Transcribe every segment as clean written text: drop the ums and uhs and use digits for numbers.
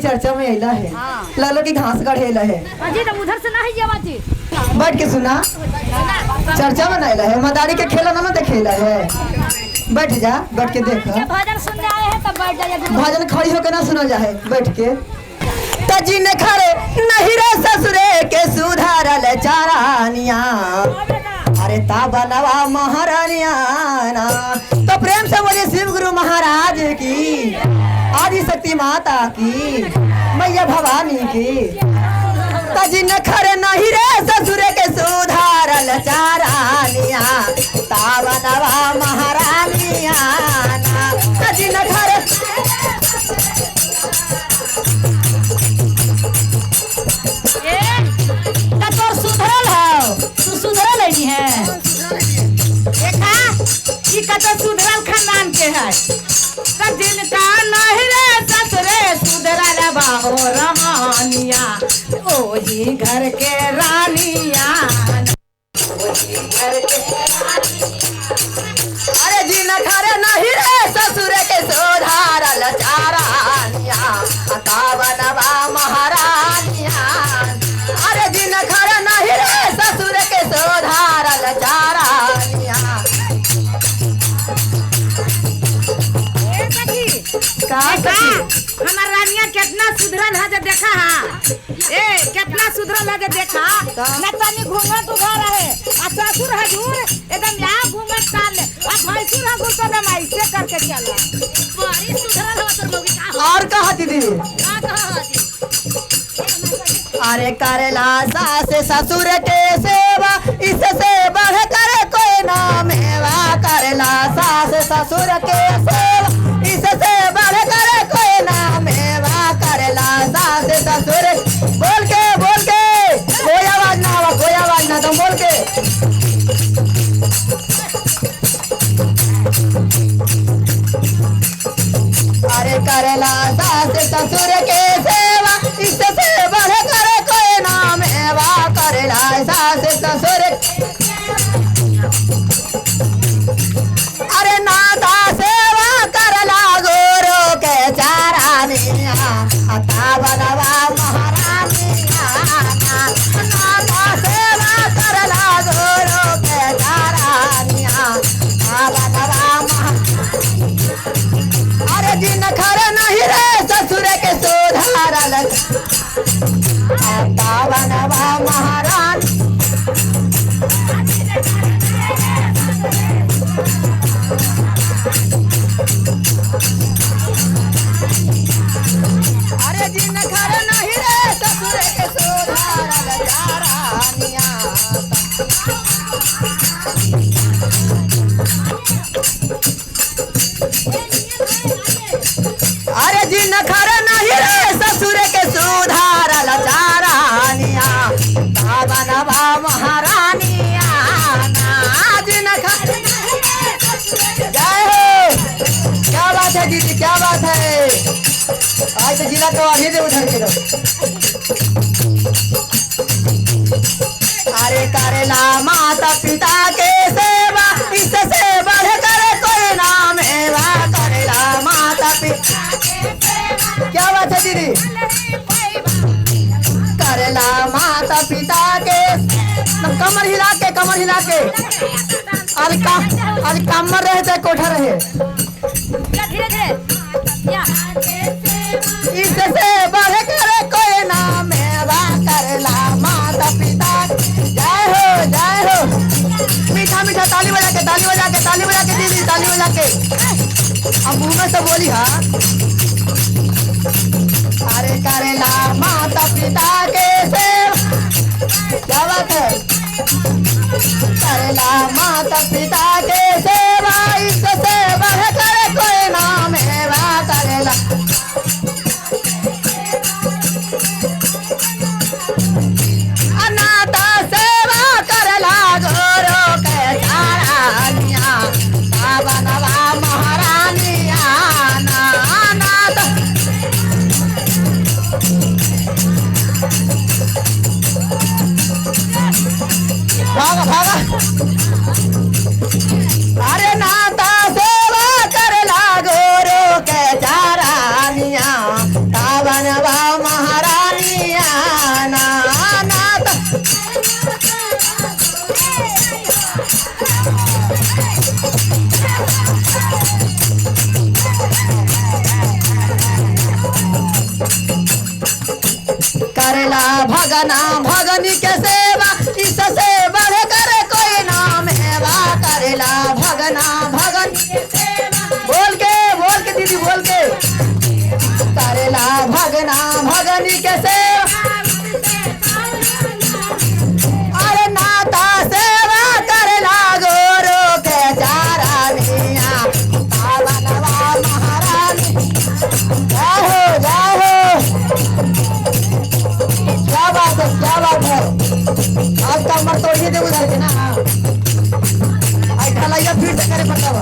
चर्चा में अला है। लालो की घास गढ़ेला है। अजी तो उधर से नहीं जावा जी। बैठ के सुना, चर्चा में नहीं है, मदारी के खेला ना देखेला है। बैठ जा, बैठ के देख। भजन सुनने आए हैं तब बैठ जाइए। भजन खड़ी होकर ना सुना जाए, बैठ के। तजी ने खड़े नहीं रे ससुरे के सुधारल चारानिया, अरे ताबनवा महारानिया ना। तो प्रेम से बोले शिव गुरु महाराज की, आदि शक्ति माता की, मैया भवानी की। तजी ने खड़े नहीं रे ससुरे के सुधारल चारानिया, ताबनवा महारानिया ना। तजी ने खड़े सुधरल खानदान के है। जिनका नहीं रे ससुरे सुधरल बाहो रहानिया, ओही घर के रानिया, ओही घर के अरे जी न खरे नहीं रे ससुरे के सुधारल चारानिया, ताबनवा महारानिया। अरे जी न खरे नहीं रे ससुरे के सुधारल चारानिया। हमार रानिया कितना सुधरल है जो देखा है। ए कितना सुधरल है जो देखा न तनी घूंघट उघार है। आ ससुर हजूर एकदम यहाँ घूंघट काट ले। आ भैंसुर हजूर तो एकदम ऐसे करके चला। बड़ी सुधरल है तो लोग का। और कहा दीदी? का कहा जी? अरे करेला सास ससुर के सेवा, इससे बढ़ कर कोई नाम हेवा। करेला सास ससुर के सेवा, इससे बढ़ कर कोई नाम हेवा। करेला सास ससुर, बोल के कोई आवाज ना आवा, कोई आवाज ना, तुम बोल के। अरे करेला सास ससुर के सेवा, इससे बढ़ कर कोई नाम हेवा। करेला सास ससुर, अरे नाता सेवा करला गोरो के चारानिया, ताबनवा महारानिया। नाता सेवा करला गोरो के चारानिया, ताबनवा महारानिया। अरे दिन खरे नहीं रे ससुर के सुधारल, ताबनवा महारानी। अरे दिन खरे नहीं रे ससुर के सुधारल चारानिया। अरे दिन खरे नहीं रे ससुर के सुधारल चारानिया, ताबनवा महारानिया। दिन खरे जय हो। क्या बात है दीदी, क्या बात है? आज तो जिला तो आगे दे उधर के। अरे करेला माता पिता के सेवा, इससे बढ़ कर कोई नाम हेवा। करेला माता पिता के सेवा, क्या बात है दीदी? करेला माता पिता के, कमर हिला के, कमर हिला के। आज कमर रहे चाहे कोठा रहे, इससे बढ़ कर कोई नाम हेवा। करेला माता पिता, जय हो जय हो। मीठा मीठा ताली बजा के, ताली बजा के, ताली बजा के दीदी, ताली बजा के। अब मुँह में से बोली हाँ। अरे करेला माता पिता के सेवा, क्या बात है? करेला माता पिता के सेवा, इससे बढ़ कर कोई नाम हेवा। करेला अनाथा सेवा करला गोरो के चारानिया, ताबनवा महारानिया। अनाथ भागा भागा। अरे नाता सेवा करला गोरो के चारानिया, ताबनवा भगना भगनी के सेवा इससे बढ़ कर कोई नाम है वा करेला भगना भगनी के सेवा बोल के दीदी बोल के करेला भगना भगनी के सेवा अरे नाता सेवा करेला गोरो के चारानिया पावनवा महारानी जाओ क्या बात है आज का मर तोड़िए दे उधर के ना ढलाइया फिर से करे पड़ता बा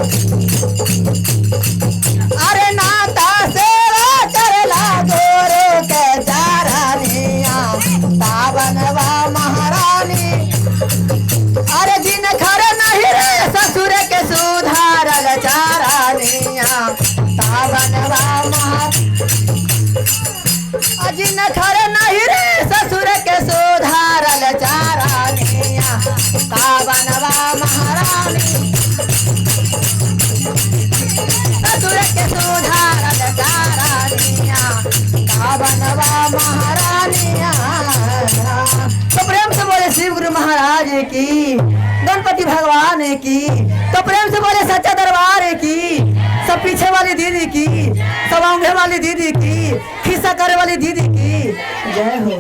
अरे नाता सेवा करेला गोरो के चारानिया पावनवा महारानी अरे जिन खर नहीं रे ससुर के सुधारल चारानिया पावनवा जिन खर नहीं रे ससुर के सुधारल चारानिया पावनवा महारानी ससुर के सुधारल चारानिया पावनवा महारानिया। तो प्रेम से बोले शिव गुरु महाराज की, गणपति भगवान की, तो प्रेम से बोले सच्चा दरबार की, सब पीछे वाली दीदी की, सब आंगे वाली दीदी की, खिस्सा करे वाली दीदी की जय हो।